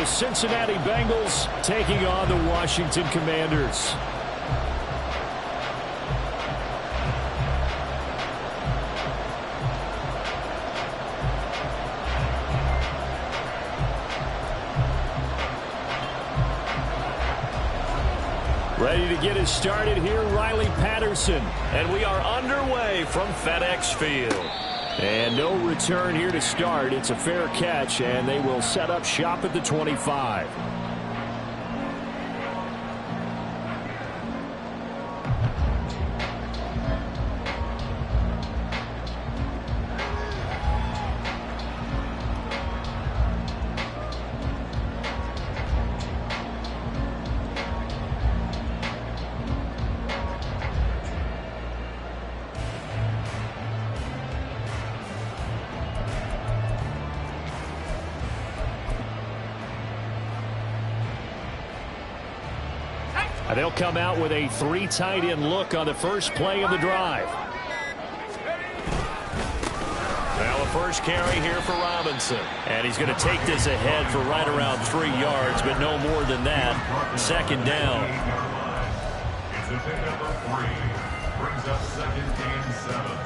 the Cincinnati Bengals taking on the Washington Commanders. Ready to get us started here, Riley Patterson. And we are underway from FedEx Field. And no return here to start. It's a fair catch, and they will set up shop at the 25. They'll come out with a 3 tight end look on the first play of the drive. Now the first carry here for Robinson. And he's going to take this ahead for right around 3 yards, but no more than that. Second down. It's a pickup of 3. Brings up 2nd and 7.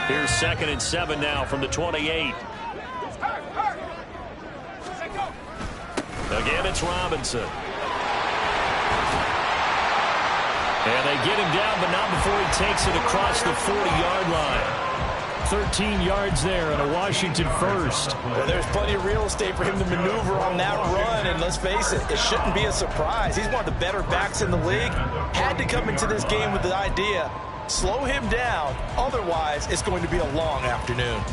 Here's 2nd and 7 now from the 28. Again, it's Robinson. And they get him down, but not before he takes it across the 40-yard line. 13 yards there and a Washington first. Well, there's plenty of real estate for him to maneuver on that run, and let's face it, it shouldn't be a surprise. He's one of the better backs in the league. Had to come into this game with the idea, slow him down, otherwise it's going to be a long afternoon.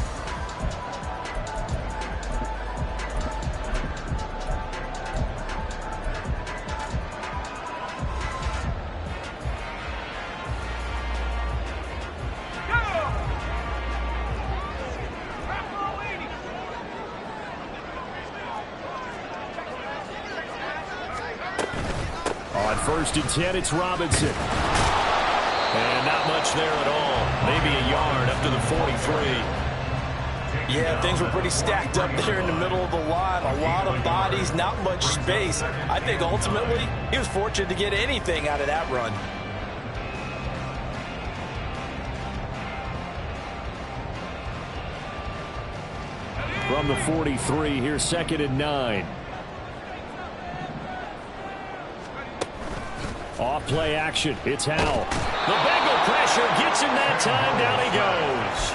On 1st and 10, it's Robinson. And not much there at all. Maybe a yard up to the 43. Yeah, things were pretty stacked up there in the middle of the line. A lot of bodies, not much space. I think ultimately he was fortunate to get anything out of that run. From the 43, here's 2nd and 9. Off play action. It's Howell. The Bengal pressure gets him that time. Down he goes.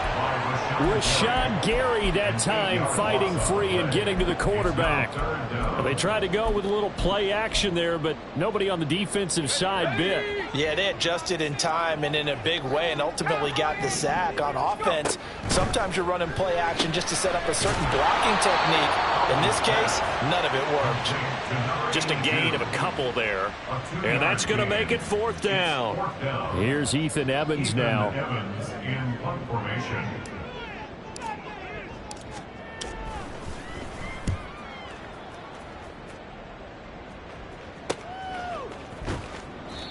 Rashawn Gary that time fighting free and getting to the quarterback. Well, they tried to go with a little play action there, but nobody on the defensive side bit. Yeah, they adjusted in time and in a big way and ultimately got the sack. On offense, sometimes you're running play action just to set up a certain blocking technique. In this case, none of it worked. Just a gain of a couple there. And that's going to make it 4th down. Here's Ethan Evans now. Evans in punt formation.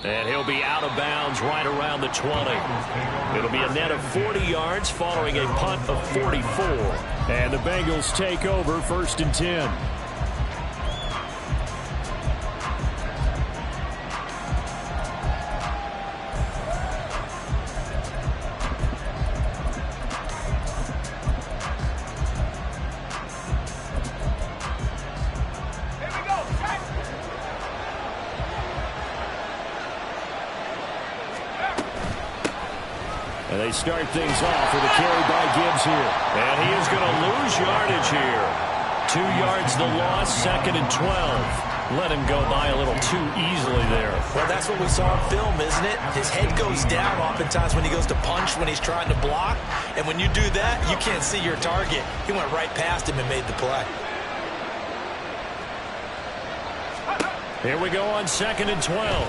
And he'll be out of bounds right around the 20. It'll be a net of 40 yards following a punt of 44. And the Bengals take over 1st and 10. And they start things off with a carry by Gibbs here. And he is going to lose yardage here. 2 yards the loss, 2nd and 12. Let him go by a little too easily there. Well, that's what we saw in film, isn't it? His head goes down oftentimes when he goes to punch, when he's trying to block. And when you do that, you can't see your target. He went right past him and made the play. Here we go on 2nd and 12.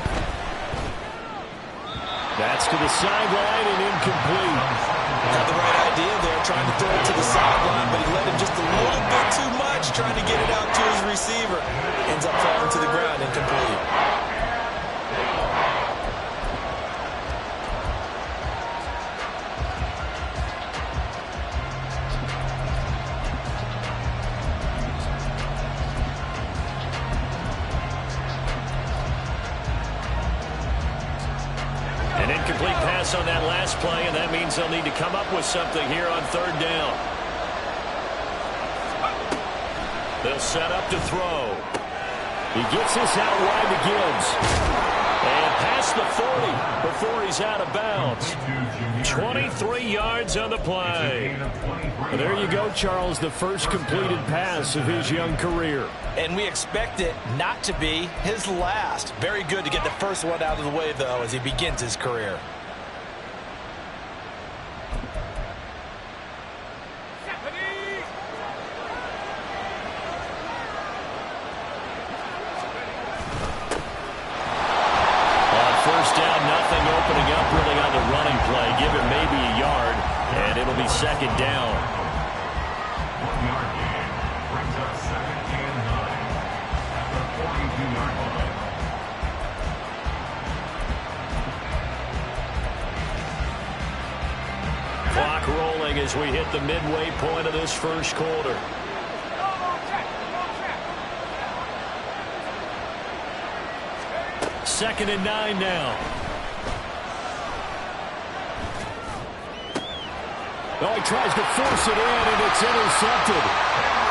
That's to the sideline and incomplete. Had the right idea there, trying to throw it to the sideline, but he let him just a little bit too much, trying to get it out to his receiver. Ends up falling to the ground, incomplete. Incomplete pass on that last play, and that means they'll need to come up with something here on third down. They'll set up to throw. He gets this out wide to Gibbs. And past the 40 before he's out of bounds. 23 yards on the play. And there you go, Charles, the first completed pass of his young career. And we expect it not to be his last. Very good to get the first one out of the way, though, as he begins his career. Second down. 1-yard gain brings up second and 9 at the 42-yard line. Clock rolling as we hit the midway point of this first quarter. Second and 9 now. Oh, he tries to force it in, and it's intercepted.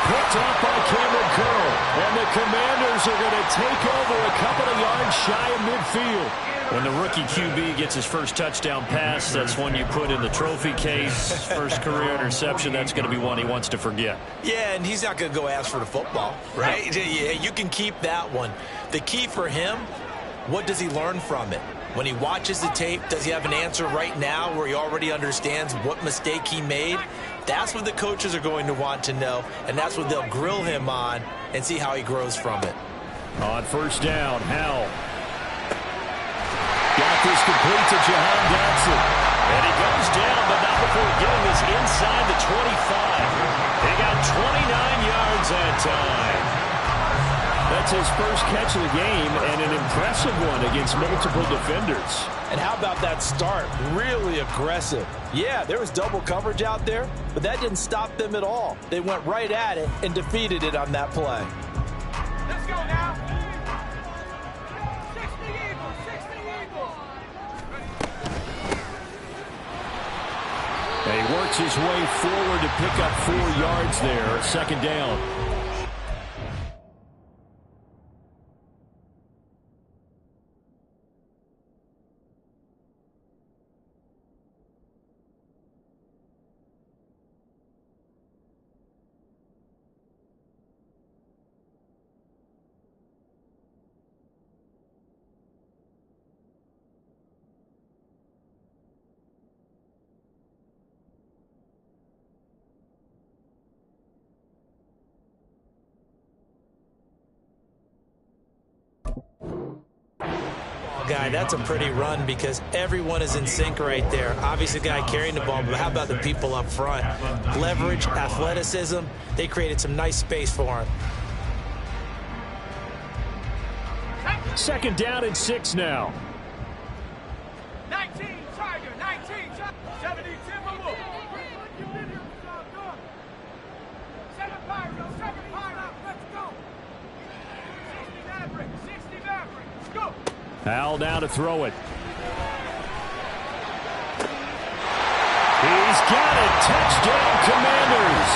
Picked off by Cameron Curl. And the Commanders are going to take over a couple of yards shy of midfield. When the rookie QB gets his first touchdown pass, that's one you put in the trophy case. First career interception, that's going to be one he wants to forget. Yeah, and he's not going to go ask for the football, right? Yeah, you can keep that one. The key for him, what does he learn from it? When he watches the tape, does he have an answer right now where he already understands what mistake he made? That's what the coaches are going to want to know, and that's what they'll grill him on and see how he grows from it. On first down, Howell. Got this complete to Jahan Dotson. And he goes down, but not before getting this inside the 25. They got 29 yards that time. That's his first catch of the game, and an impressive one against multiple defenders. And how about that start? Really aggressive. Yeah, there was double coverage out there, but that didn't stop them at all. They went right at it and defeated it on that play. Let's go now. 60 Eagles, 60 Eagles. And he works his way forward to pick up 4 yards there. Second down. Guy, that's a pretty run because everyone is in sync right there. Obviously, the guy carrying the ball, but how about the people up front? Leverage, athleticism, they created some nice space for him. Second down and 6 now. 19, Tiger, 19, 70, Timberwolf. 7 Pyro, 7 Pyro, let's go. 60 Maverick, 60 Maverick, let's go. Howell down to throw it. He's got it. Touchdown, Commanders.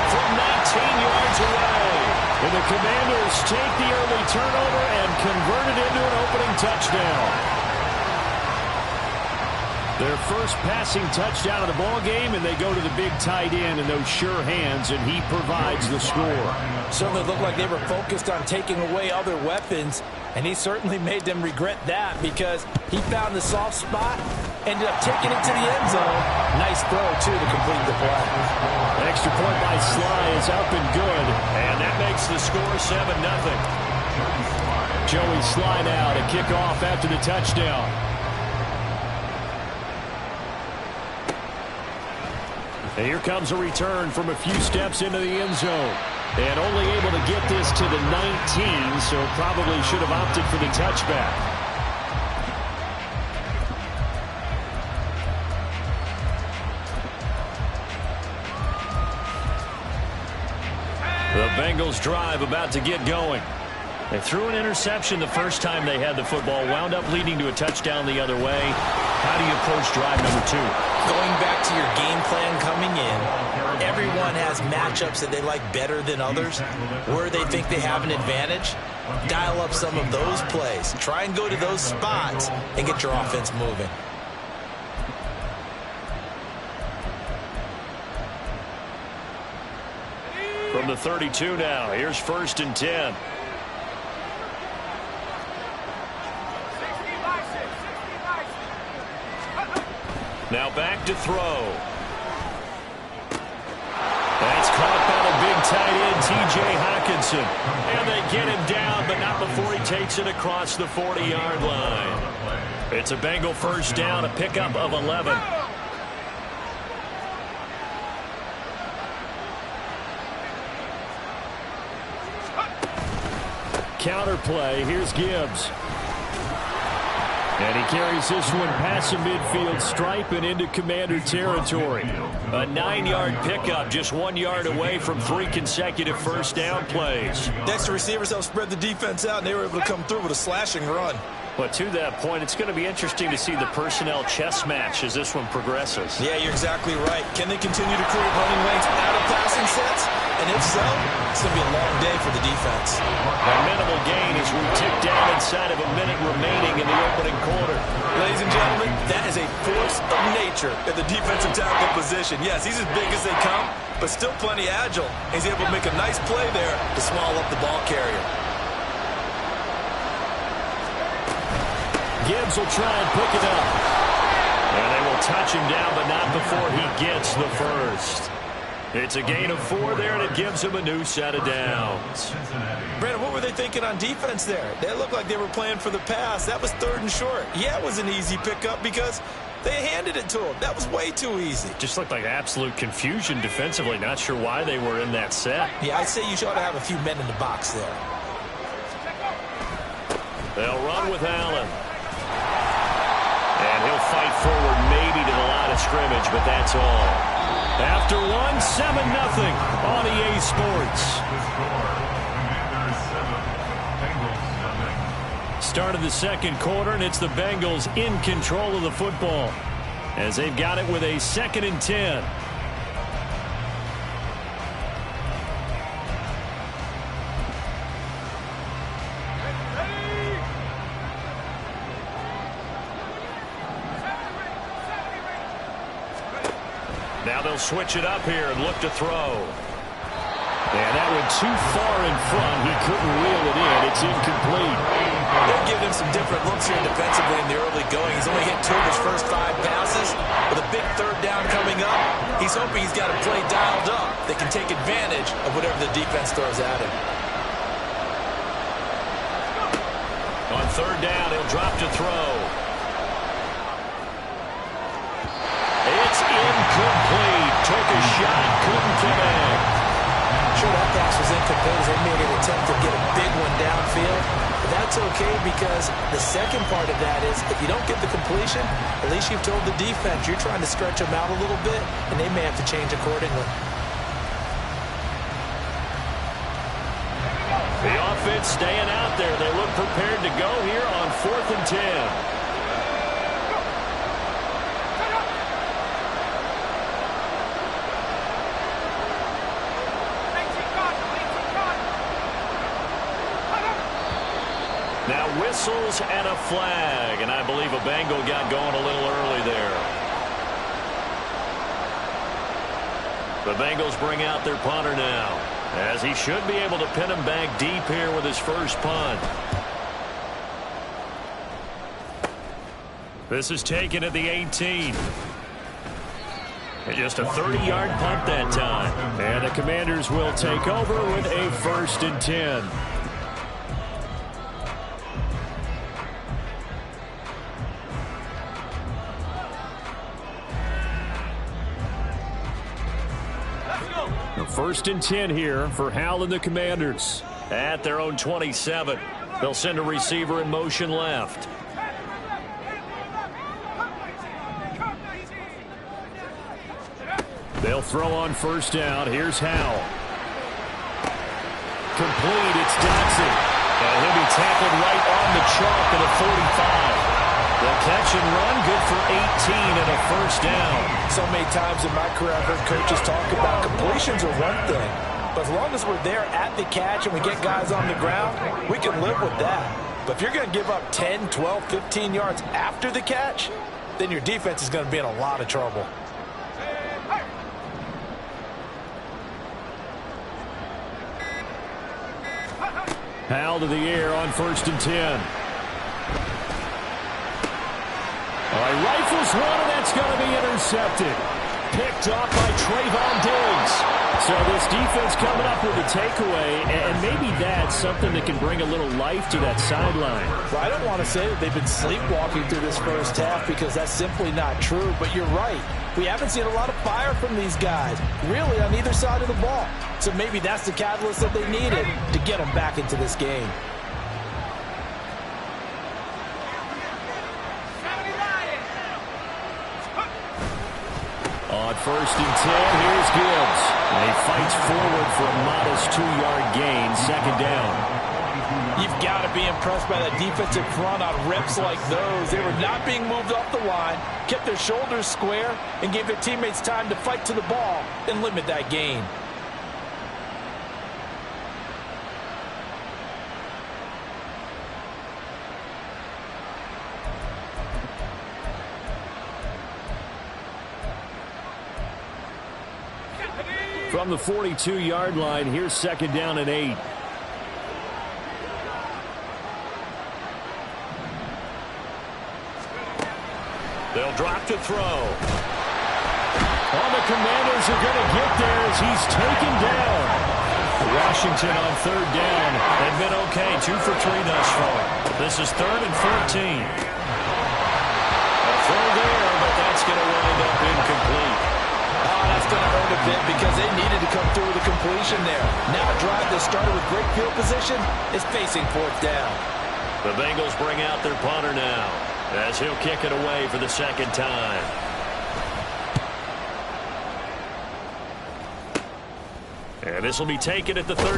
From 19 yards away. And the Commanders take the early turnover and convert it into an opening touchdown. Their first passing touchdown of the ball game, and they go to the big tight end and those sure hands, and he provides the score. Certainly looked like they were focused on taking away other weapons, and he certainly made them regret that because he found the soft spot, ended up taking it to the end zone. Nice throw, too, to complete the play. An extra point by Sly is up and good, and that makes the score 7-0. Joey Sly now to kick off after the touchdown. And here comes a return from a few steps into the end zone. And only able to get this to the 19, so probably should have opted for the touchback. The Bengals drive about to get going. They threw an interception the first time they had the football, wound up leading to a touchdown the other way. How do you approach drive number 2? Going back to your game plan coming in, everyone has matchups that they like better than others. Where they think they have an advantage, dial up some of those plays. Try and go to those spots and get your offense moving. From the 32 now, here's 1st and 10. Now back to throw. That's caught by the big tight end, T.J. Hockenson. And they get him down, but not before he takes it across the 40-yard line. It's a Bengal first down, a pickup of 11. Counter play, here's Gibbs. And he carries this one past the midfield stripe and into Commander territory. A 9-yard pickup, just 1 yard away from 3 consecutive first down plays. Next, the receivers helped spread the defense out, and they were able to come through with a slashing run. But to that point, it's going to be interesting to see the personnel chess match as this one progresses. Yeah, you're exactly right. Can they continue to create running lanes out of passing sets? And if so, it's going to be a long day for the defense. A minimal gain as we tick down inside of a minute remaining in the opening quarter. Ladies and gentlemen, that is a force of nature in the defensive tackle position. Yes, he's as big as they come, but still plenty agile. He's able to make a nice play there to swallow up the ball carrier. Gibbs will try and pick it up. And they will touch him down, but not before he gets the first. It's a gain of 4 there, and it gives him a new set of downs. Brandon, what were they thinking on defense there? They looked like they were playing for the pass. That was 3rd and short. Yeah, it was an easy pickup because they handed it to him. That was way too easy. Just looked like absolute confusion defensively. Not sure why they were in that set. Yeah, I'd say you ought to have a few men in the box there. They'll run with Allen. And he'll fight forward maybe to the line of scrimmage, but that's all. After 1, 7-0 on EA Sports. Start of the second quarter, and it's the Bengals in control of the football as they've got it with a 2nd and 10. Now they'll switch it up here and look to throw. And that went too far in front. He couldn't reel it in. It's incomplete. They're giving him some different looks here defensively in the early going. He's only hit 2 of his first 5 passes. With a big 3rd down coming up, he's hoping he's got a play dialed up that can take advantage of whatever the defense throws at him. On 3rd down, he'll drop to throw. It's incomplete. Took a shot, couldn't connect. Sure, that pass was incomplete as they made an attempt to get a big one downfield. But that's okay because the second part of that is if you don't get the completion, at least you've told the defense you're trying to stretch them out a little bit, and they may have to change accordingly. The offense staying out there. They look prepared to go here on 4th and 10. Now whistles and a flag, and I believe a Bengal got going a little early there. The Bengals bring out their punter now, as he should be able to pin him back deep here with his first punt. This is taken at the 18. And just a 30-yard punt that time. And the Commanders will take over with a 1st and 10. The 1st and 10 here for Hal and the Commanders. At their own 27. They'll send a receiver in motion left. They'll throw on 1st down. Here's Hal. Complete. It's Dotson. And started right on the chalk at a 45. The catch and run, good for 18 and a first down. So many times in my career I've heard coaches talk about completions are one thing, but as long as we're there at the catch and we get guys on the ground, we can live with that. But if you're going to give up 10, 12, 15 yards after the catch, then your defense is going to be in a lot of trouble. Powell to the air on 1st and 10. All right, rifles one, and that's going to be intercepted. Picked off by Trayvon Diggs. So this defense coming up with a takeaway, and maybe that's something that can bring a little life to that sideline. Well, I don't want to say that they've been sleepwalking through this first half because that's simply not true, but you're right. We haven't seen a lot of fire from these guys, really, on either side of the ball. So maybe that's the catalyst that they needed to get them back into this game. On 1st and 10, here's Gibbs. And he fights forward for a modest 2-yard gain, 2nd down. You've got to be impressed by that defensive front on reps like those. They were not being moved off the line, kept their shoulders square, and gave their teammates time to fight to the ball and limit that gain. From the 42-yard line, here's 2nd down and 8. They'll drop to throw. The Commanders are going to get there as he's taken down. Washington on 3rd down. They've been okay, 2 for 3 thus far. This is 3rd and 14. A throw there, but that's going to wind up incomplete. Oh, that's going to hurt a bit because they needed to come through with a completion there. Now a drive that started with great field position is facing 4th down. The Bengals bring out their punter now as he'll kick it away for the 2nd time. And this will be taken at the 13.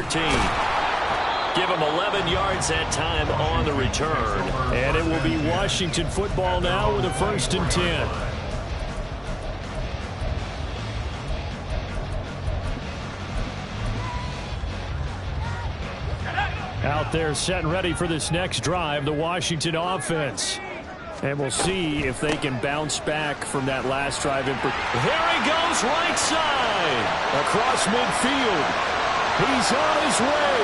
Give him 11 yards that time on the return. And it will be Washington football now with a 1st and 10. Out there set and ready for this next drive, the Washington offense. And we'll see if they can bounce back from that last drive. Here he goes right side. Across midfield. He's on his way.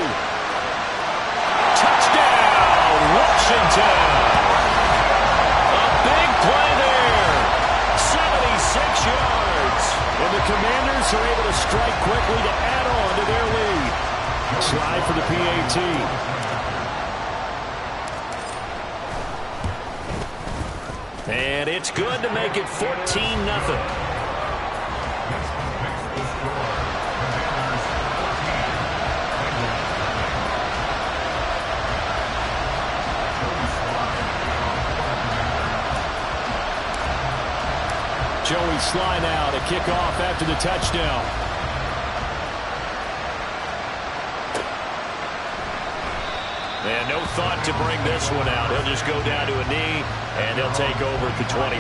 Touchdown, Washington. A big play there. 76 yards. And the Commanders are able to strike quickly to add on to their lead. Slide for the PAT. And it's good to make it 14-0. Joey Sly now to kick off after the touchdown. And no thought to bring this one out. He'll just go down to a knee, and he'll take over at the 25.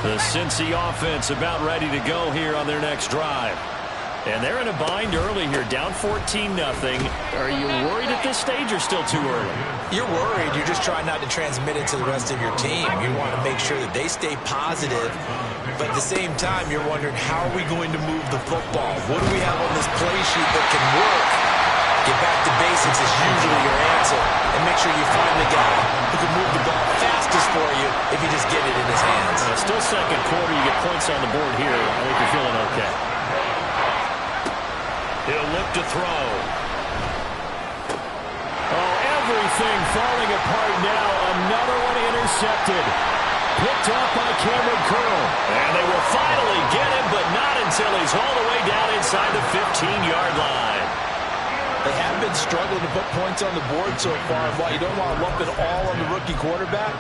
The Cincy offense about ready to go here on their next drive. And they're in a bind early here, down 14-0. Are you worried at this stage or still too early? You're worried. You're just trying not to transmit it to the rest of your team. You want to make sure that they stay positive. But at the same time, you're wondering, how are we going to move the football? What do we have on this play sheet that can work? Get back to basics is usually your answer. And make sure you find the guy who can move the ball fastest for you if you just get it in his hands. Still 2nd quarter. You get points on the board here. I think you're feeling okay. He'll look to throw. Oh, everything falling apart now. Another one intercepted. Picked off by Cameron Curl. And they will finally get him, but not until he's all the way down inside the 15-yard line. They have been struggling to put points on the board so far. And while you don't want to lump it all on the rookie quarterback,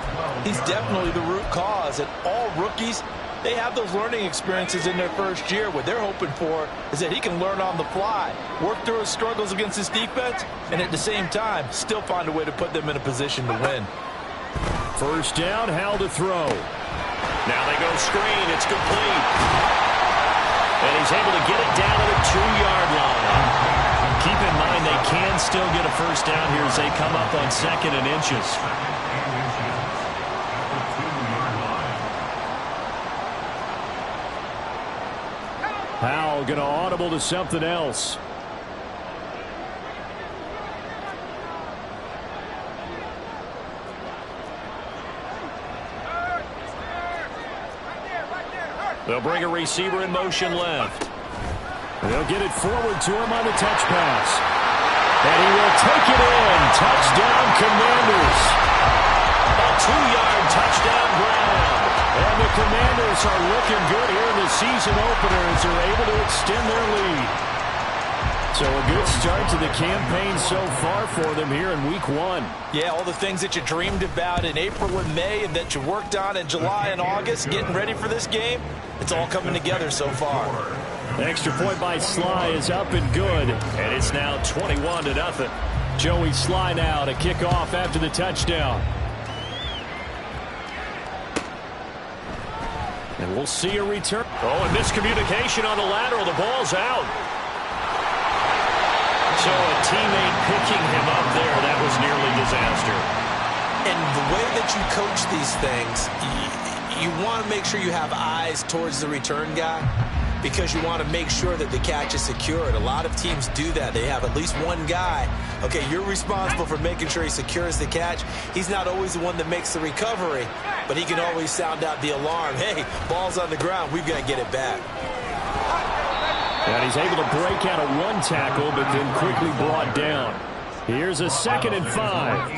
he's definitely the root cause. And all rookies they have those learning experiences in their first year. What they're hoping for is that he can learn on the fly, work through his struggles against his defense, and at the same time, still find a way to put them in a position to win. First down, Howell to throw. Now they go screen. It's complete. And he's able to get it down to the 2-yard line. Keep in mind they can still get a first down here as they come up on 2nd and inches. Howell going to audible to something else. They'll bring a receiver in motion left. They'll get it forward to him on the touch pass. And he will take it in. Touchdown, Commanders. A 2-yard touchdown ground. And the Commanders are looking good here in the season opener as they're able to extend their lead. So a good start to the campaign so far for them here in week 1. Yeah, all the things that you dreamed about in April and May and that you worked on in July and August, getting ready for this game, it's all coming together so far. Extra point by Sly is up and good, and it's now 21-0. Joey Sly now to kick off after the touchdown. And we'll see a return. Oh, and miscommunication on the lateral. The ball's out. So a teammate picking him up there, that was nearly disaster. And the way that you coach these things, you want to make sure you have eyes towards the return guy because you want to make sure that the catch is secured. A lot of teams do that. They have at least one guy. Okay, you're responsible for making sure he secures the catch. He's not always the one that makes the recovery, but he can always sound out the alarm. Hey, ball's on the ground. We've got to get it back. And he's able to break out of one tackle, but then quickly brought down. Here's a 2nd and 5.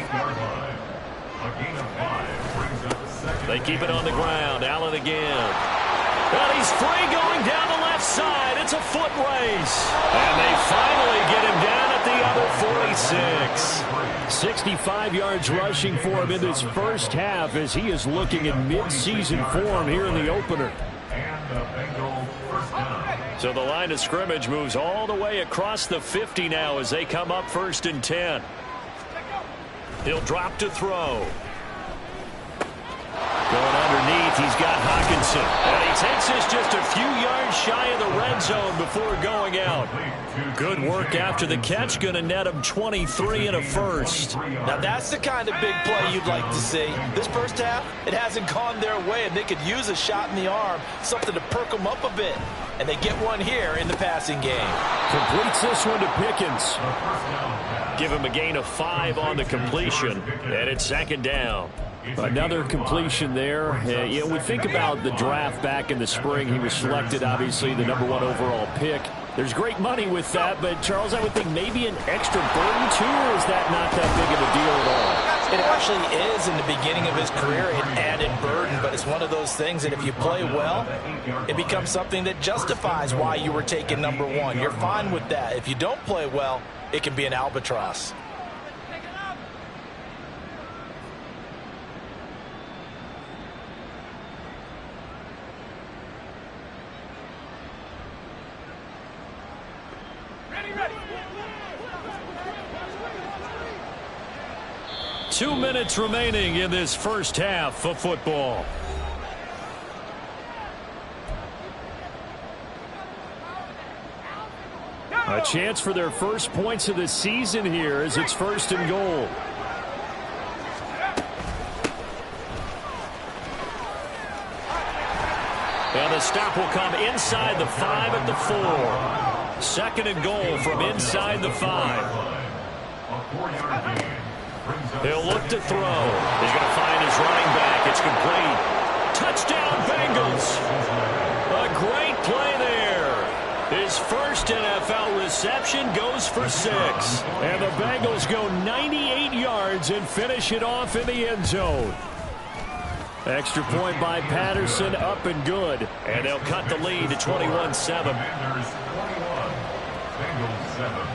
They keep it on the ground. Allen again. And he's free going down the left side. It's a foot race. And they finally get him down at the other 46. 65 yards rushing for him in this first half as he is looking in mid-season form here in the opener. So the line of scrimmage moves all the way across the 50 now as they come up 1st and 10. He'll drop to throw. Going underneath, he's got Hawkinson. And he takes this just a few yards shy of the red zone before going out. Good work after the catch. Going to net him 23 and a first. Now that's the kind of big play you'd like to see. This first half, it hasn't gone their way, and they could use a shot in the arm, something to perk them up a bit. And they get one here in the passing game. Completes this one to Pickens. Give him a gain of 5 on the completion. And it's 2nd down. Another completion there. You know, we think about the draft back in the spring. He was selected, obviously, the #1 overall pick. There's great money with that, but, Charles, I would think maybe an extra burden, too, or is that not that big of a deal at all? It actually is in the beginning of his career, an added burden, but it's one of those things that if you play well, it becomes something that justifies why you were taken #1. You're fine with that. If you don't play well, it can be an albatross. Ready. 2 minutes remaining in this first half of football. A chance for their first points of the season here as it's 1st and goal. And the stop will come inside the 5 at the 4. 2nd and goal from inside the 5. He'll look to throw. He's going to find his running back. It's complete. Touchdown, Bengals. A great play there. His first NFL reception goes for 6. And the Bengals go 98 yards and finish it off in the end zone. Extra point by Patterson, up and good. And they'll cut the lead to 21-7. Bengals 7.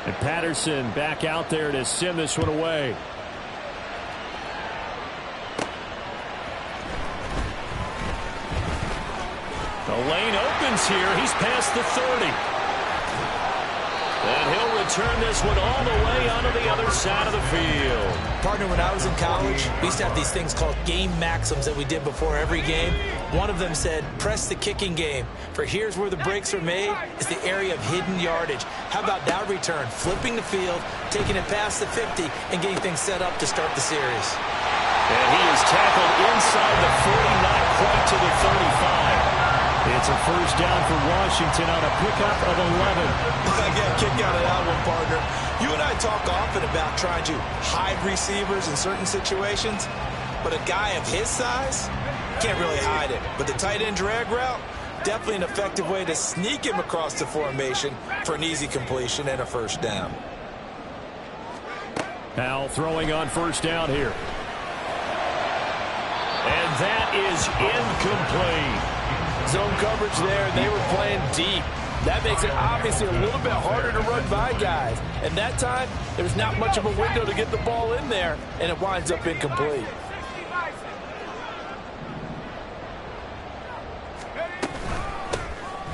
And Patterson back out there to send this one away. The lane opens here. He's past the 30. And he'll return this one all the way onto the other side of the field. Partner, when I was in college, we used to have these things called game maxims that we did before every game. One of them said, press the kicking game. For here's where the breaks are made, is the area of hidden yardage. How about that return? Flipping the field, taking it past the 50, and getting things set up to start the series. And he is tackled inside the 40, not quite to the 35. It's a first down for Washington on a pickup of 11. I get a kick out of that one, partner. You and I talk often about trying to hide receivers in certain situations, but a guy of his size can't really hide it. But the tight end drag route, definitely an effective way to sneak him across the formation for an easy completion and a first down. Now throwing on first down here. And that is incomplete. Zone coverage there, and they were playing deep. That makes it obviously a little bit harder to run by guys. And that time, there's not much of a window to get the ball in there, and it winds up incomplete.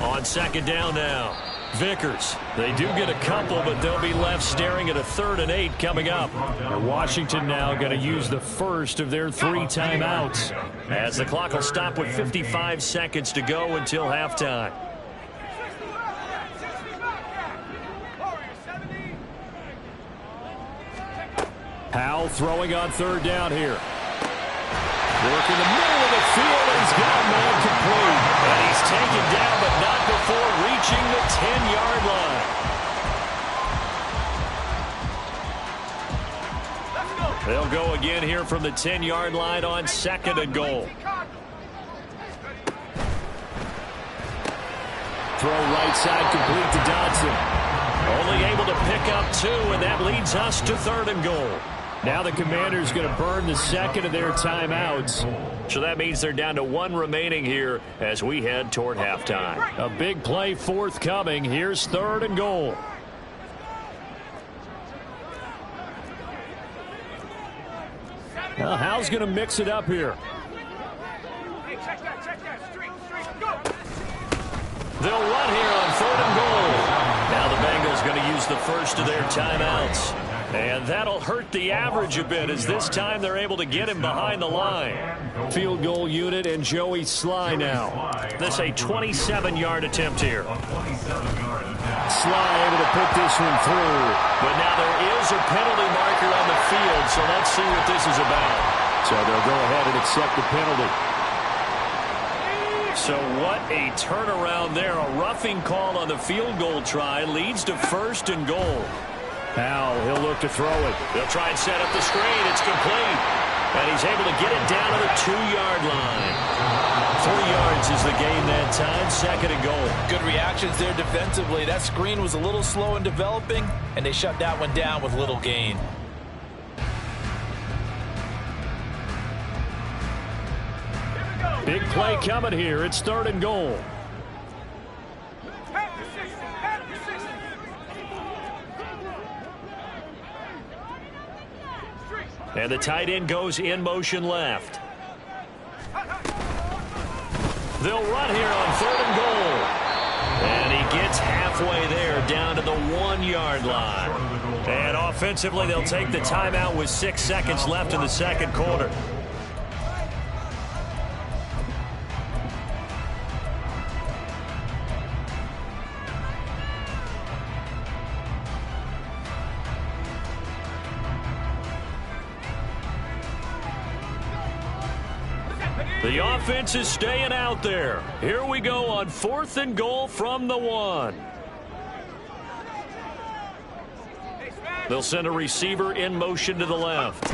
On second down now, Vickers. They do get a couple, but they'll be left staring at a 3rd and 8 coming up. And Washington now going to use the first of their 3 timeouts, as the clock will stop with 55 seconds to go until halftime. Powell throwing on 3rd down here. Work in the middle of the field, and he's got a man complete. And he's taken down, but not before reaching the 10-yard line. They'll go again here from the 10-yard line on 2nd and goal. Throw right side complete to Dodson. Only able to pick up 2, and that leads us to 3rd and goal. Now the Commanders going to burn the second of their timeouts. So that means they're down to 1 remaining here as we head toward halftime. A big play forthcoming. Here's 3rd and goal. Now Hal's going to mix it up here. They'll run here on 3rd and goal. Now the Bengals going to use the first of their timeouts. And that'll hurt the average a bit, as this time they're able to get him behind the line. Field goal unit and Joey Sly now. This a 27-yard attempt here. Sly able to put this one through. But now there is a penalty marker on the field, so let's see what this is about. So they'll go ahead and accept the penalty. So what a turnaround there. A roughing call on the field goal try leads to 1st and goal. Now he'll look to throw it. They'll try and set up the screen. It's complete. And he's able to get it down to the 2-yard line. 3 yards is the gain that time. 2nd and goal. Good reactions there defensively. That screen was a little slow in developing, and they shut that one down with little gain. Big play coming here. It's 3rd and goal. And the tight end goes in motion left. They'll run here on 3rd and goal. And he gets halfway there, down to the 1-yard line. And offensively, they'll take the timeout with 6 seconds left in the second quarter. The offense is staying out there. Here we go on 4th and goal from the 1. They'll send a receiver in motion to the left.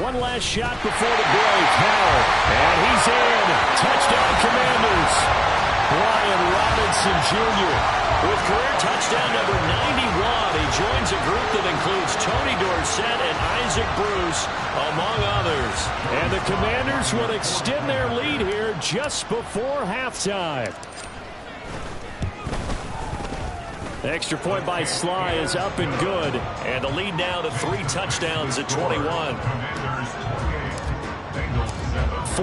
One last shot before the break. Powell. And he's in. Touchdown, Commanders. Brian Robinson Jr. with career touchdown number 91. He joins a group that includes Tony Dorsett and Isaac Bruce, among others. And the Commanders will extend their lead here just before halftime. Extra point by Sly is up and good. And the lead now to 3 touchdowns at 21.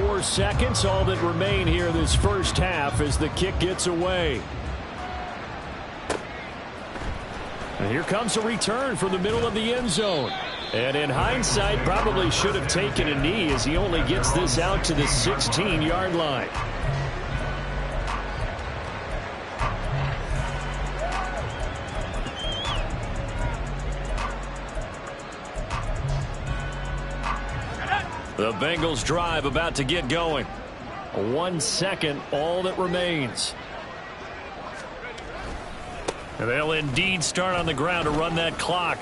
4 seconds, all that remain here this first half as the kick gets away. And here comes a return from the middle of the end zone. And in hindsight, probably should have taken a knee as he only gets this out to the 16-yard line. The Bengals drive about to get going. 1 second, all that remains. And they'll indeed start on the ground to run that clock.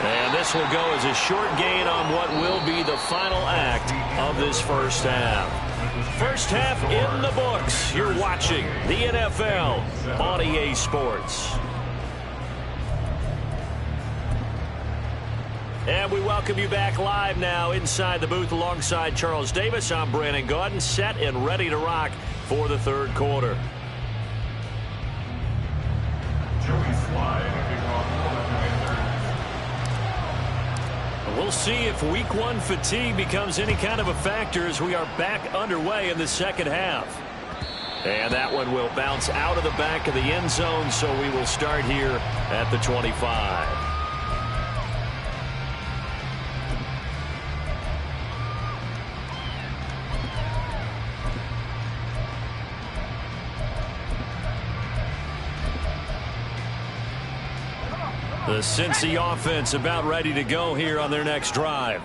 And this will go as a short gain on what will be the final act of this first half. First half in the books. You're watching the NFL on EA Sports. And we welcome you back live now inside the booth alongside Charles Davis. I'm Brandon Gaudin, set and ready to rock for the third quarter. We'll see if week 1 fatigue becomes any kind of a factor as we are back underway in the second half. And that one will bounce out of the back of the end zone, so we will start here at the 25. The Cincy offense about ready to go here on their next drive.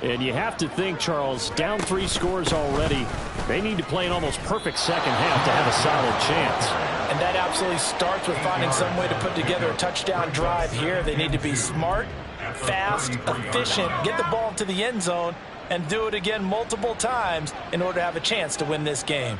And you have to think, Charles, down 3 scores already. They need to play an almost perfect second half to have a solid chance. And that absolutely starts with finding some way to put together a touchdown drive here. They need to be smart, fast, efficient, get the ball to the end zone, and do it again multiple times in order to have a chance to win this game.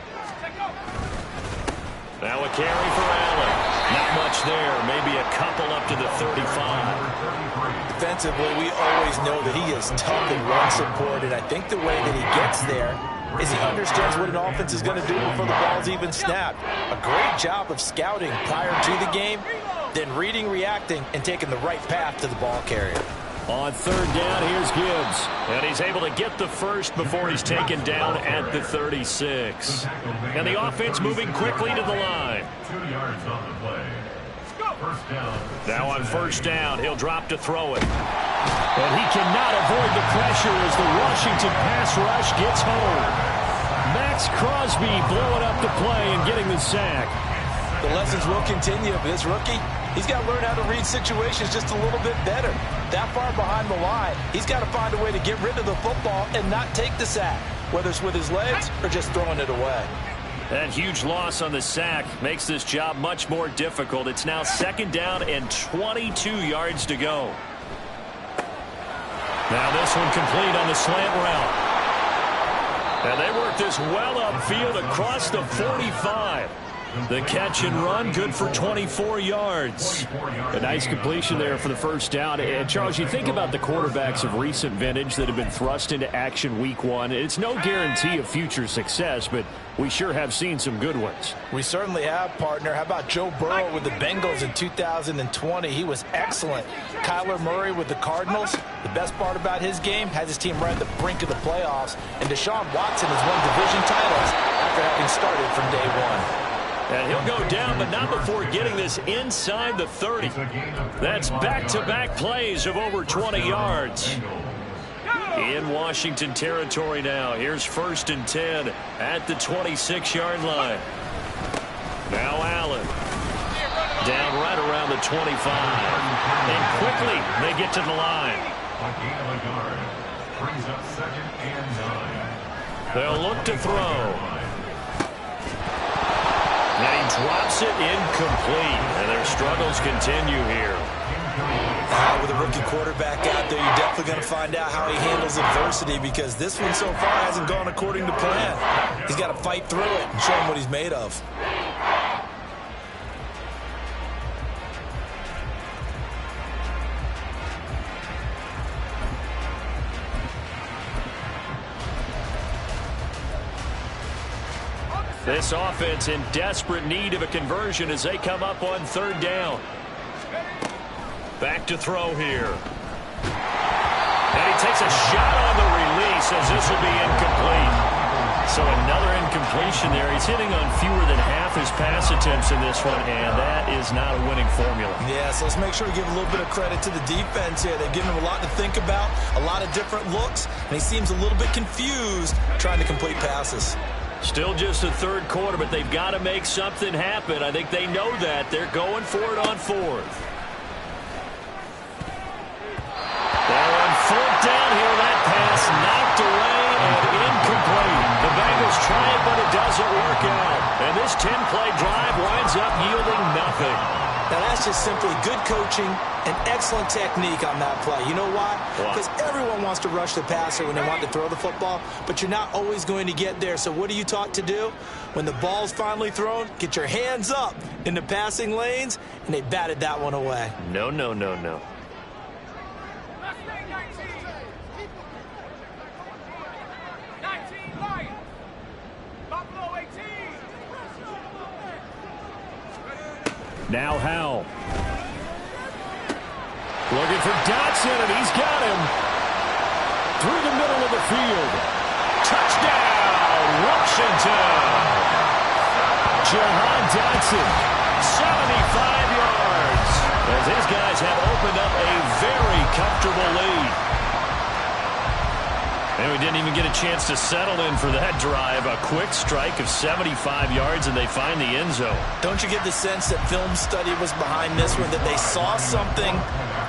Now a carry for Allen. Not much there. Maybe a couple up to the 35. Defensively, we always know that he is tough in run support, and I think the way that he gets there is he understands what an offense is going to do before the ball's even snapped. A great job of scouting prior to the game, then reading, reacting, and taking the right path to the ball carrier. On third down, here's Gibbs. And he's able to get the first before he's taken down at the 36. And the offense moving quickly to the line. 2 yards on the play. First down. Now on first down, he'll drop to throw it. And he cannot avoid the pressure as the Washington pass rush gets home. Max Crosby blowing up the play and getting the sack. The lessons will continue for this rookie. He's got to learn how to read situations just a little bit better. That far behind the line, he's got to find a way to get rid of the football and not take the sack, whether it's with his legs or just throwing it away. That huge loss on the sack makes this job much more difficult. It's now second down and 22 yards to go. Now this one complete on the slant route. And they work this well upfield across the 45. The catch and run, good for 24 yards. A nice completion there for the first down. And, Charles, you think about the quarterbacks of recent vintage that have been thrust into action week 1. It's no guarantee of future success, but we sure have seen some good ones. We certainly have, partner. How about Joe Burrow with the Bengals in 2020? He was excellent. Kyler Murray with the Cardinals. The best part about his game, has his team right at the brink of the playoffs. And Deshaun Watson has won division titles after having started from day 1. And he'll go down, but not before getting this inside the 30. That's back-to-back plays of over 20 yards. In Washington territory now. Here's first and 10 at the 26-yard line. Now Allen. Down right around the 25. And quickly they get to the line. Brings up second and 9. They'll look to throw. And he drops it incomplete. And their struggles continue here. With a rookie quarterback out there, you're definitely going to find out how he handles adversity, because this one so far hasn't gone according to plan. He's got to fight through it and show him what he's made of. This offense in desperate need of a conversion as they come up on third down. Back to throw here. And he takes a shot on the release as this will be incomplete. So another incompletion there. He's hitting on fewer than half his pass attempts in this one, and that is not a winning formula. Yeah, so let's make sure we give a little bit of credit to the defense here. They've given him a lot to think about, a lot of different looks, and he seems a little bit confused trying to complete passes. Still just the third quarter, but they've got to make something happen. I think they know that. They're going for it on fourth. They're on fourth down here. That pass knocked away and incomplete. The Bengals try it, but it doesn't work out. And this 10-play drive winds up yielding nothing. Now, that's just simply good coaching and excellent technique on that play. You know why? Because everyone wants to rush the passer when they want to throw the football, but you're not always going to get there. So what are you taught to do? When the ball's finally thrown, get your hands up in the passing lanes, and they batted that one away. No, no, no, no. Now Howell. Looking for Dotson, and he's got him. Through the middle of the field. Touchdown, Washington. Jahan Dotson, 75 yards. As these guys have opened up a very comfortable lead. And we didn't even get a chance to settle in for that drive. A quick strike of 75 yards, and they find the end zone. Don't you get the sense that film study was behind this one, that they saw something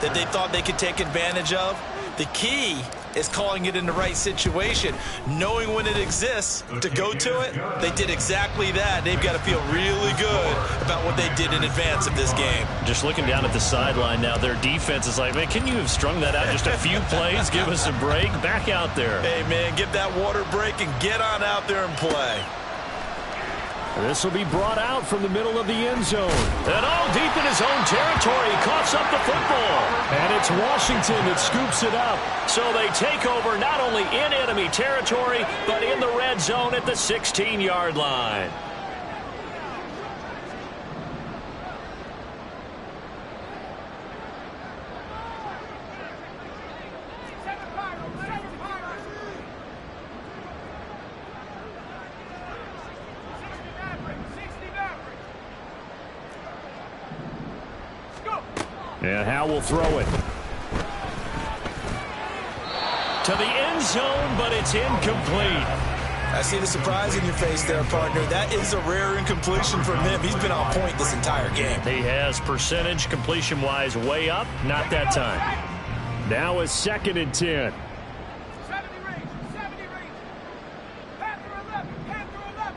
that they thought they could take advantage of? The key is calling it in the right situation, knowing when it exists to go to it. They did exactly that. They've got to feel really good about what they did in advance of this game. Just looking down at the sideline now, their defense is like, man, can you have strung that out just a few plays? Give us a break. Back out there. Hey, man, give that water break and get on out there and play. This will be brought out from the middle of the end zone. And all deep in his own territory, he coughs up the football. And it's Washington that scoops it up. So they take over not only in enemy territory, but in the red zone at the 16-yard line. And Howell will throw it. To the end zone, but it's incomplete. I see the surprise in your face there, partner. That is a rare incompletion from him. He's been on point this entire game. He has percentage completion-wise way up. Not that time. Now is 2nd and 10. 70 range, 70 range. Panther 11, Panther 11.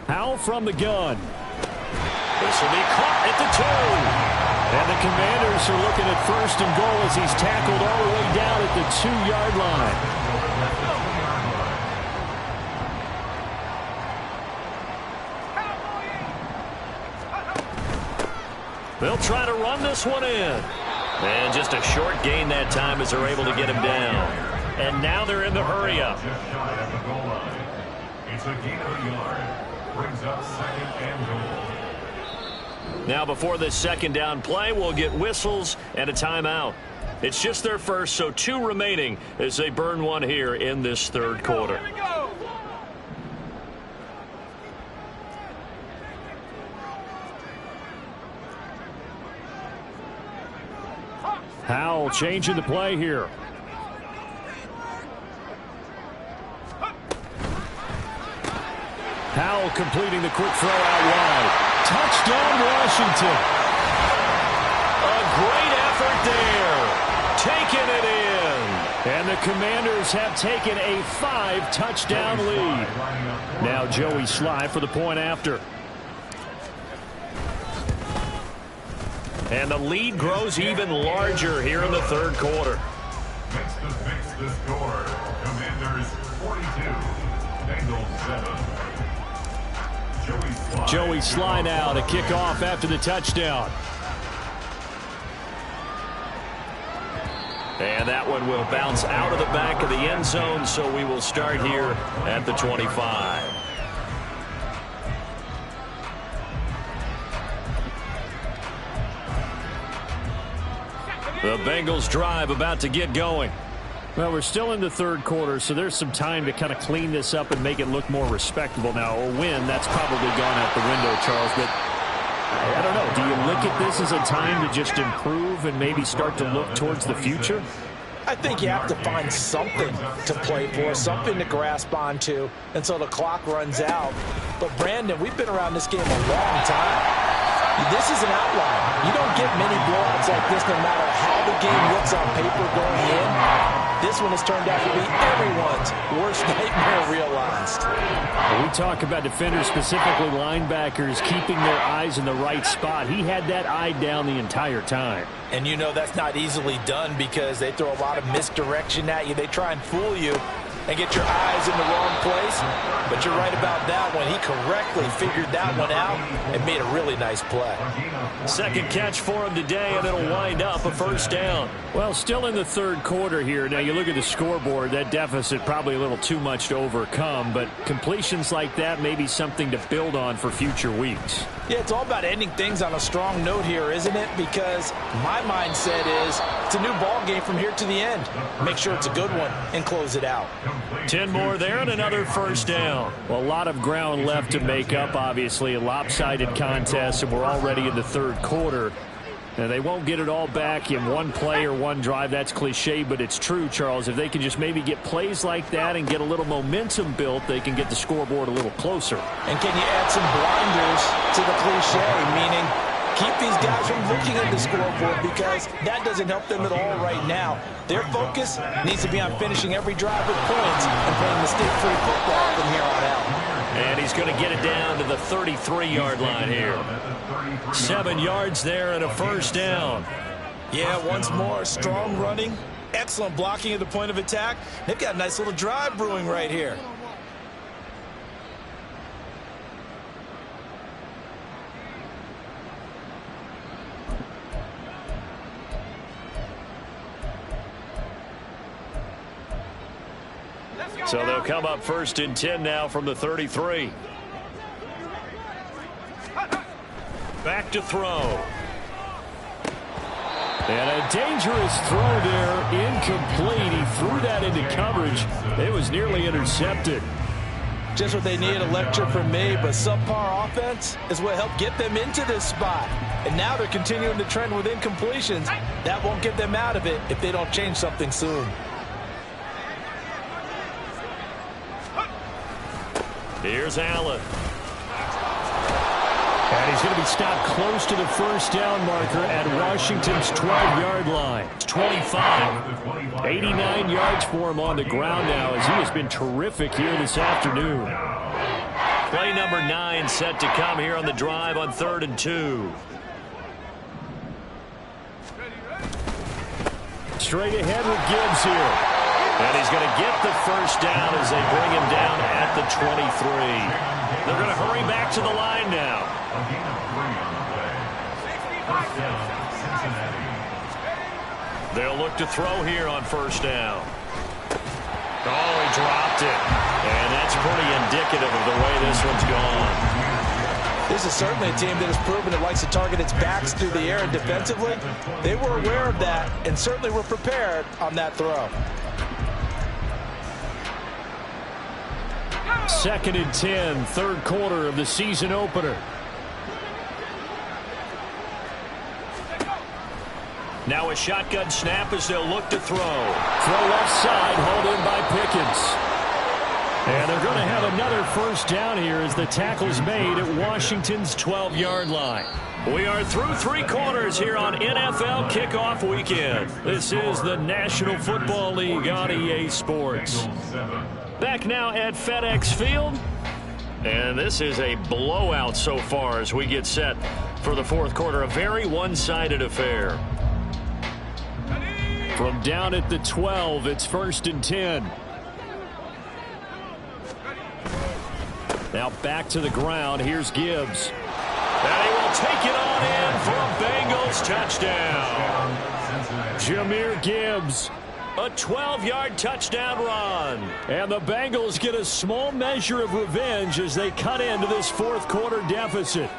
Howell from the gun. This will be caught at the 2. And the Commanders are looking at 1st and goal as he's tackled all the way down at the 2-yard line. They'll try to run this one in. And just a short gain that time as they're able to get him down. And now they're in the hurry-up. Just shy of the goal line. It's a gain of a yard. Brings up 2nd and goal. Now before this 2nd down play, we'll get whistles and a timeout. It's just their first, so 2 remaining as they burn one here in this 3rd quarter. Here we go. Howell changing the play here. Howell completing the quick throw out wide. Touchdown, Washington. A great effort there. Taking it in. And the Commanders have taken a 5-touchdown lead. Now Joey Sly for the point after. And the lead grows even larger here in the 3rd quarter. Makes the score. Commanders 42. Bengals 7. Joey Sly now to kick off after the touchdown. And that one will bounce out of the back of the end zone, so we will start here at the 25. The Bengals drive about to get going. Well, we're still in the third quarter, so there's some time to kind of clean this up and make it look more respectable. Now, a win, that's probably gone out the window, Charles, but I don't know. Do you look at this as a time to just improve and maybe start to look towards the future? I think you have to find something to play for, something to grasp onto until the clock runs out. But, Brandon, we've been around this game a long time. This is an outlier. You don't get many blowouts like this no matter how the game looks on paper going in. This one has turned out to be everyone's worst nightmare realized. We talk about defenders, specifically linebackers, keeping their eyes in the right spot. He had that eye down the entire time. And you know that's not easily done because they throw a lot of misdirection at you. They try and fool you and get your eyes in the wrong place. But you're right about that one. He correctly figured that one out and made a really nice play. Second catch for him today, and it'll wind up a first down. Well, still in the third quarter here. Now, you look at the scoreboard, that deficit probably a little too much to overcome, but completions like that may be something to build on for future weeks. Yeah, it's all about ending things on a strong note here, isn't it? Because my mindset is it's a new ball game from here to the end. Make sure it's a good one and close it out. 10 more there and another first down. Well, a lot of ground left to make up, obviously. A lopsided contest, and we're already in the third quarter. And they won't get it all back in one play or one drive. That's cliche, but it's true, Charles. If they can just maybe get plays like that and get a little momentum built, they can get the scoreboard a little closer. And can you add some blinders to the cliche, meaning keep these guys from looking at the scoreboard because that doesn't help them at all right now. Their focus needs to be on finishing every drive with points and playing mistake-free football from here on out. And he's going to get it down to the 33-yard line here. 7 yards there and a first down. Yeah, once more, strong running, excellent blocking at the point of attack. They've got a nice little drive brewing right here. So they'll come up first and 10 now from the 33. Back to throw. And a dangerous throw there, incomplete. He threw that into coverage. It was nearly intercepted. Just what they need, a lecture from me, but subpar offense is what helped get them into this spot. And now they're continuing to trend with incompletions. That won't get them out of it if they don't change something soon. Here's Allen. And he's going to be stopped close to the first down marker at Washington's 12-yard line. It's 25. 89 yards for him on the ground now as he has been terrific here this afternoon. Play number 9 set to come here on the drive on 3rd and 2. Straight ahead with Gibbs here. And he's going to get the first down as they bring him down at the 23. They're going to hurry back to the line now. They'll look to throw here on first down. Oh, he dropped it. And that's pretty indicative of the way this one's gone. This is certainly a team that has proven it likes to target its backs through the air and defensively. They were aware of that and certainly were prepared on that throw. 2nd and 10, third quarter of the season opener. Now a shotgun snap as they'll look to throw. Throw left side, hauled in by Pickens. And they're going to have another first down here as the tackle's made at Washington's 12-yard line. We are through 3 quarters here on NFL Kickoff Weekend. This is the National Football League on EA Sports. Back now at FedEx Field. And this is a blowout so far as we get set for the fourth quarter. A very one-sided affair. From down at the 12, it's 1st and 10. Now back to the ground. Here's Gibbs. And he will take it on in for a Bengals touchdown. Jahmyr Gibbs. A 12-yard touchdown run. And the Bengals get a small measure of revenge as they cut into this fourth quarter deficit.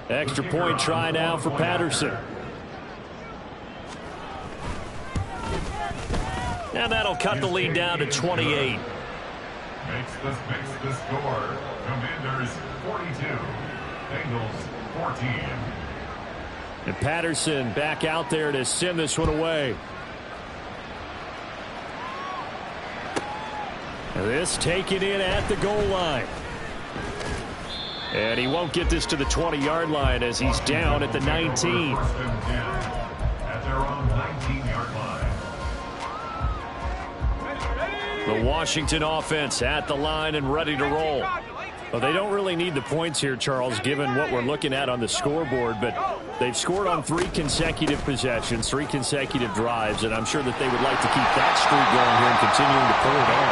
Extra point try now for Patterson. And that'll cut the lead down to 28. Makes the score. Commanders 42. Bengals 14. And Patterson back out there to send this one away. And this taken in at the goal line. And he won't get this to the 20-yard line as he's down at the 19. At their own 19-yard line. The Washington offense at the line and ready to roll. Well, they don't really need the points here, Charles, given what we're looking at on the scoreboard, but they've scored on 3 consecutive possessions, 3 consecutive drives, and I'm sure that they would like to keep that streak going here and continuing to pull it on.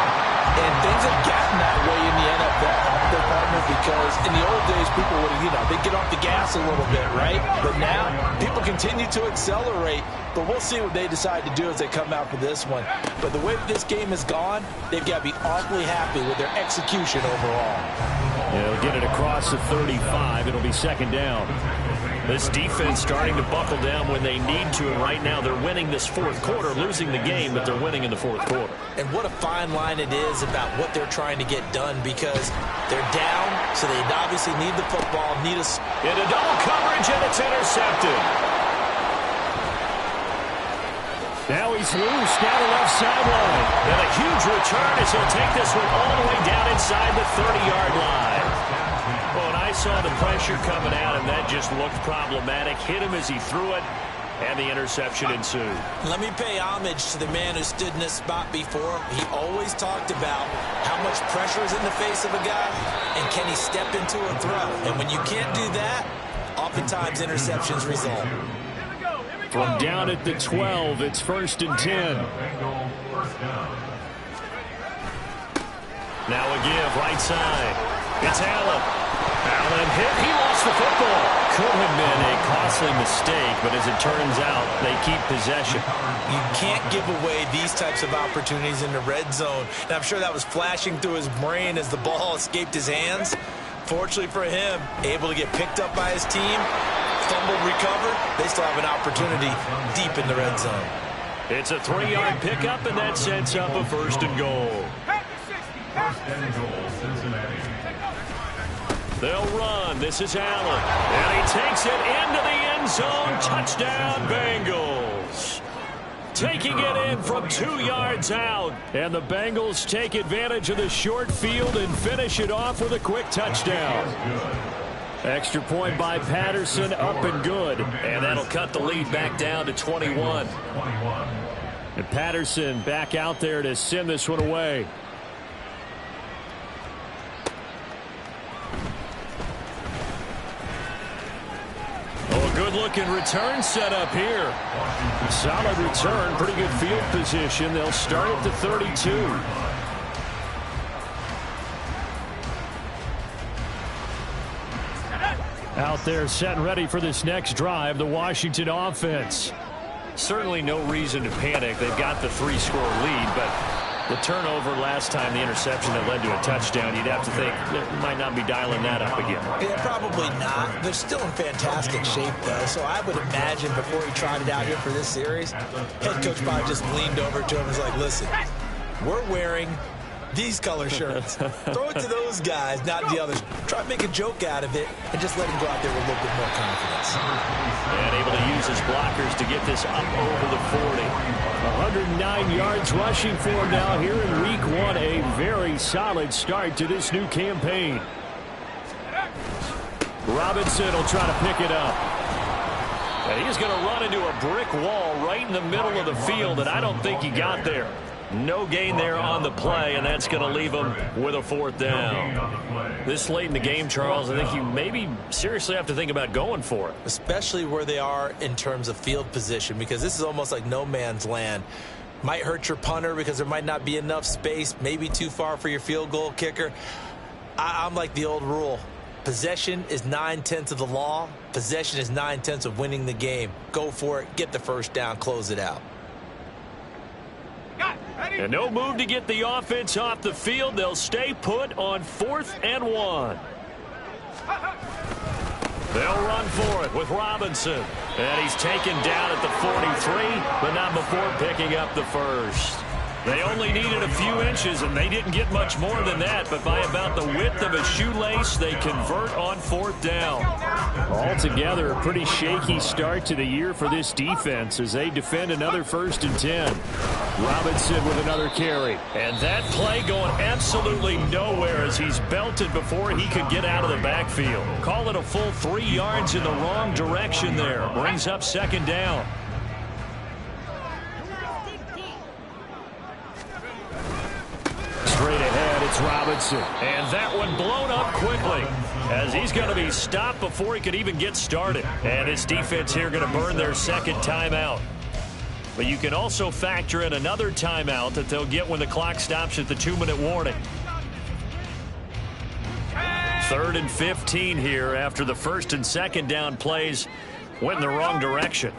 And things have gotten that way in the NFL, their partner, because in the old days, people would, they'd get off the gas a little bit, right? But now, people continue to accelerate, but we'll see what they decide to do as they come out for this one. But the way that this game has gone, they've got to be awfully happy with their execution overall. They'll get it across the 35. It'll be second down. This defense starting to buckle down when they need to, and right now they're winning this fourth quarter, losing the game, but they're winning in the fourth quarter. And what a fine line it is about what they're trying to get done, because they're down, so they obviously need the football, need a... Into double coverage, and it's intercepted. Now he's loose down the left sideline. And a huge return as he'll take this one all the way down inside the 30-yard line. Well, and I saw the pressure coming out, and that just looked problematic. Hit him as he threw it, and the interception ensued. Let me pay homage to the man who stood in this spot before. He always talked about how much pressure is in the face of a guy, and can he step into a throw. And when you can't do that, oftentimes interceptions result. From down at the 12, it's 1st and 10. Now a give, right side. It's Allen. Allen hit. He lost the football. Could have been a costly mistake, but as it turns out, they keep possession. You can't give away these types of opportunities in the red zone. And I'm sure that was flashing through his brain as the ball escaped his hands. Fortunately for him, able to get picked up by his team, fumbled, recovered. They still have an opportunity deep in the red zone. It's a 3-yard pickup, and that sets up a 1st and goal. First and goal, Cincinnati. They'll run. This is Allen. And he takes it into the end zone. Touchdown, Bengals. Taking it in from 2 yards out. And the Bengals take advantage of the short field and finish it off with a quick touchdown. Extra point by Patterson, up and good. And that'll cut the lead back down to 21. And Patterson back out there to send this one away. Oh, a good-looking return set up here. Solid return, pretty good field position. They'll start at the 32. Out there set and ready for this next drive, the Washington offense. Certainly no reason to panic. They've got the 3-score lead, but the turnover last time, the interception that led to a touchdown, you'd have to think they might not be dialing that up again. Yeah, probably not. They're still in fantastic shape, though, so I would imagine before he trotted out here for this series, head coach probably just leaned over to him and was like, listen, we're wearing these color shirts. Throw it to those guys, not the others. Try to make a joke out of it and just let him go out there with a little bit more confidence. And able to use his blockers to get this up over the 40. 109 yards rushing for him now here in week 1. A very solid start to this new campaign. Robinson will try to pick it up. And he's going to run into a brick wall right in the middle of the field, and I don't think he got there. No gain there on the play, and that's going to leave him with a 4th down. This late in the game, Charles, I think you maybe seriously have to think about going for it. Especially where they are in terms of field position, because this is almost like no man's land. Might hurt your punter because there might not be enough space, maybe too far for your field goal kicker. I'm like the old rule. Possession is 9/10 of the law. Possession is 9/10 of winning the game. Go for it. Get the first down. Close it out. And no move to get the offense off the field. They'll stay put on 4th and 1. They'll run for it with Robinson. And he's taken down at the 43, but not before picking up the first. They only needed a few inches, and they didn't get much more than that. But by about the width of a shoelace, they convert on 4th down. Altogether, a pretty shaky start to the year for this defense as they defend another 1st and 10. Robinson with another carry. And that play going absolutely nowhere as he's belted before he could get out of the backfield. Call it a full 3 yards in the wrong direction there. Brings up 2nd down. Straight ahead, it's Robinson. And that one blown up quickly as he's going to be stopped before he could even get started. And his defense here going to burn their 2nd timeout. But you can also factor in another timeout that they'll get when the clock stops at the 2-minute warning. 3rd and 15 here after the 1st and 2nd down plays went in the wrong direction.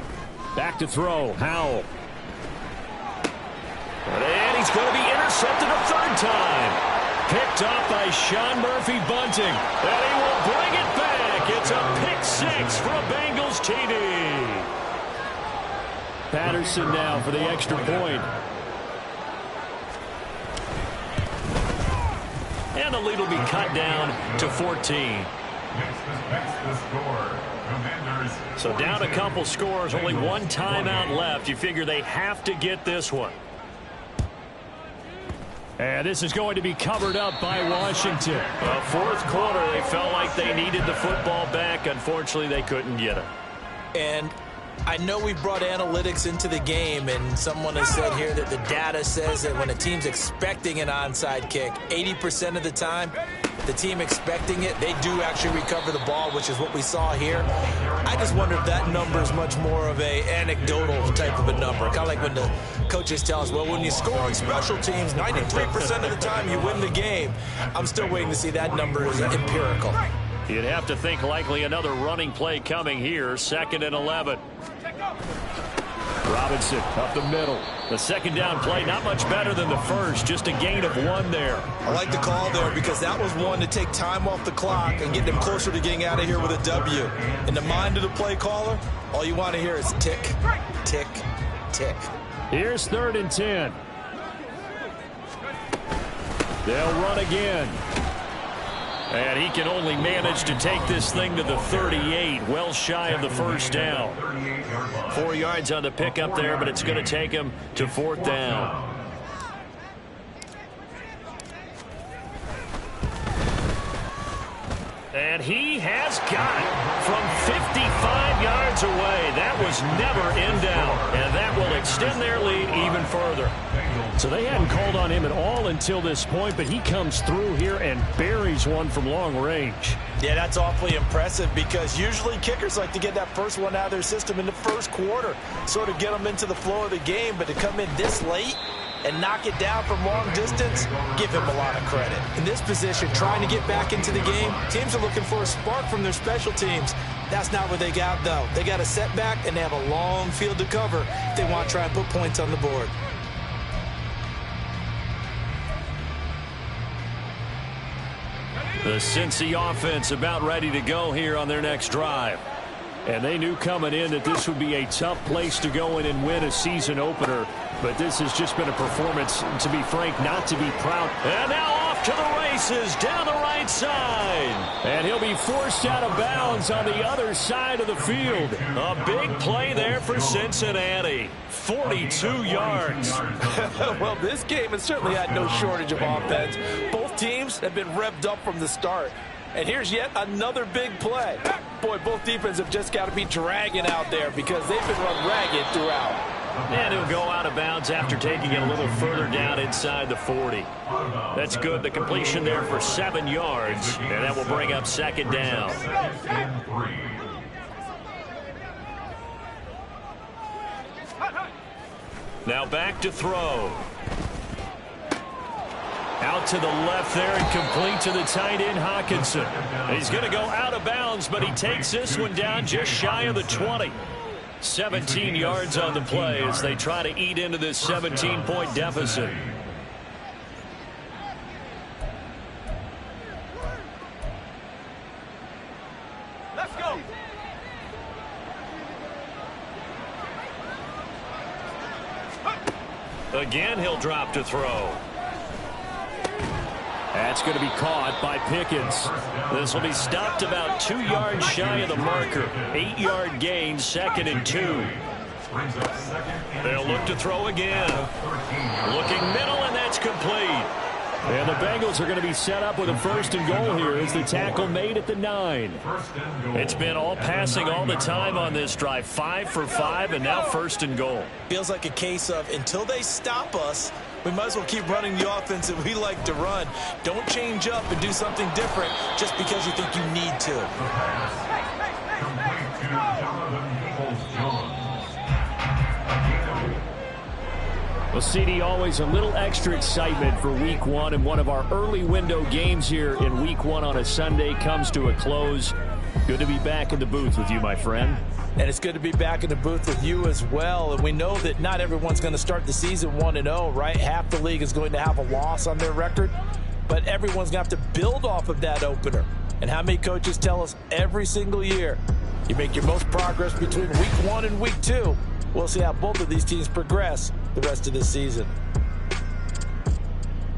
Back to throw, Howell. And he's going to be intercepted a 3rd time. Picked off by Sean Murphy-Bunting. And he will bring it back. It's a pick 6 for a Bengals TD. Patterson now for the extra point. And the lead will be cut down to 14. So down a couple scores, only 1 timeout left. You figure they have to get this one. And this is going to be covered up by Washington. 4th quarter, they felt like they needed the football back. Unfortunately, they couldn't get it. And I know we brought analytics into the game, and someone has said here that the data says that when a team's expecting an onside kick, 80% of the time, the team expecting it, they do actually recover the ball, which is what we saw here. I just wonder if that number is much more of a anecdotal type of a number. Kind of like when the coaches tell us, well, when you score on special teams, 93% of the time you win the game. I'm still waiting to see that number is empirical. You'd have to think likely another running play coming here. 2nd and 11. Robinson up the middle. The 2nd down play not much better than the 1st. Just a gain of 1 there. I like the call there because that was one to take time off the clock and get them closer to getting out of here with a W. In the mind of the play caller, all you want to hear is tick, tick, tick. Here's 3rd and 10. They'll run again. And he can only manage to take this thing to the 38, well shy of the 1st down. 4 yards on the pickup there, but it's going to take him to 4th down. And he has got it from 55 yards away. That was never in doubt, and that will extend their lead even further. So they hadn't called on him at all until this point, but he comes through here and buries one from long range. Yeah, that's awfully impressive because usually kickers like to get that first one out of their system in the 1st quarter, sort of get them into the flow of the game, but to come in this late and knock it down from long distance, give him a lot of credit. In this position, trying to get back into the game, teams are looking for a spark from their special teams. That's not what they got, though. They got a setback, and they have a long field to cover if they want to try and put points on the board. The Cincy offense about ready to go here on their next drive. And they knew coming in that this would be a tough place to go in and win a season opener. But this has just been a performance, to be frank, not to be proud. And now off to the races down the right side. And he'll be forced out of bounds on the other side of the field. A big play there for Cincinnati. 42 yards. Well, this game has certainly had no shortage of offense. Both teams have been revved up from the start. And here's yet another big play. Boy, both defenses have just got to be dragging out there because they've been run ragged throughout. And he'll go out of bounds after taking it a little further down inside the 40. That's good. The completion there for 7 yards. And that will bring up 2nd down. Now back to throw. Out to the left there and complete to the tight end, Hawkinson. He's going to go out of bounds, but he takes this one down just shy of the 20. 17 yards on the play as they try to eat into this 17-point deficit. Let's go. Again, he'll drop to throw. That's going to be caught by Pickens. This will be stopped about 2 yards shy of the marker. 8-yard gain, 2nd and 2. They'll look to throw again. Looking middle, and that's complete. And the Bengals are going to be set up with a 1st and goal here as the tackle made at the 9. It's been all passing all the time on this drive. 5 for 5, and now 1st and goal. Feels like a case of until they stop us, we might as well keep running the offense that we like to run. Don't change up and do something different just because you think you need to. Well, CD, always a little extra excitement for Week 1, and one of our early window games here in Week 1 on a Sunday comes to a close. Good to be back in the booth with you, my friend. And it's good to be back in the booth with you as well. And we know that not everyone's going to start the season 1-0, right? Half the league is going to have a loss on their record. But everyone's going to have to build off of that opener. And how many coaches tell us every single year, you make your most progress between Week 1 and Week 2. We'll see how both of these teams progress the rest of the season.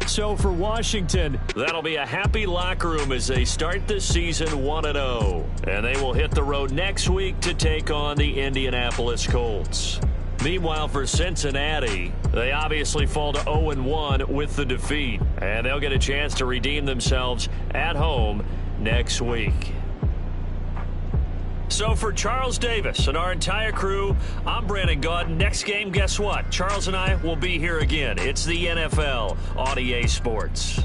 So for Washington, that'll be a happy locker room as they start the season 1-0. And they will hit the road next week to take on the Indianapolis Colts. Meanwhile, for Cincinnati, they obviously fall to 0-1 with the defeat. And they'll get a chance to redeem themselves at home next week. So for Charles Davis and our entire crew, I'm Brandon Gaudin. Next game, guess what? Charles and I will be here again. It's the NFL on EA Sports.